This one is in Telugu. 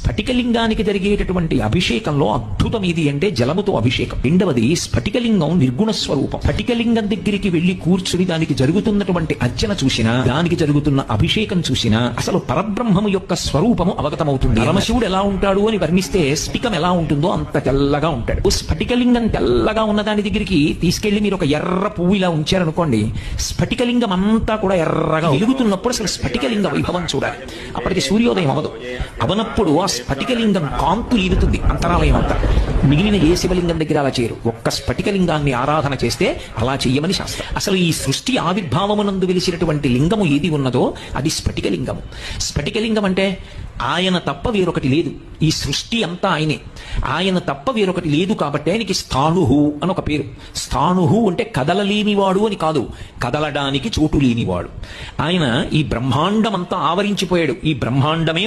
స్ఫటికలింగానికి జరిగేటటువంటి అభిషేకంలో అద్భుతం ఇది అంటే జలముతో అభిషేకం. రెండవది స్ఫటికలింగం నిర్గుణ స్వరూపం. స్ఫటికలింగం దగ్గరికి వెళ్లి కూర్చుని దానికి జరుగుతున్నటువంటి అర్చన చూసినా, దానికి జరుగుతున్న అభిషేకం చూసినా అసలు పరబ్రహ్మము యొక్క స్వరూపము అవగతమవుతుంది. పరమశివుడు ఎలా ఉంటాడు అని వర్ణిస్తే స్ఫటికం ఎలా ఉంటుందో అంత తెల్లగా ఉంటాడు. స్ఫటికలింగం తెల్లగా ఉన్న దాని దగ్గరికి తీసుకెళ్లి మీరు ఒక ఎర్ర పువ్వు ఇలా ఉంచారనుకోండి, స్ఫటికలింగం అంతా కూడా ఎర్రగా వెలుగుతున్నప్పుడు అసలు స్ఫటికలింగ వైభవం చూడాలి. అప్పటికి సూర్యోదయం అవదు. అవనప్పుడు ఆ స్ఫటికలింగం కాంతు ఈదుతుంది అంతరాలయం అంతా. మిగిలిన ఏ శివలింగం దగ్గర అలా చేయరు. ఒక్క స్ఫటికలింగాన్ని ఆరాధన చేస్తే అలా చెయ్యమని శాస్త్రం. అసలు ఈ సృష్టి ఆవిర్భావమునందు వెలిసినటువంటి లింగము ఏది ఉన్నదో అది స్ఫటికలింగము. స్ఫటికలింగం అంటే ఆయన తప్ప వేరొకటి లేదు. ఈ సృష్టి అంతా ఆయనే, ఆయన తప్ప వేరొకటి లేదు. కాబట్టి ఆయనకి స్థాణుహు అని ఒక పేరు. స్థాణుహు అంటే కదలలేనివాడు అని కాదు, కదలడానికి చోటు లేనివాడు. ఆయన ఈ బ్రహ్మాండమంతా ఆవరించిపోయాడు. ఈ బ్రహ్మాండమే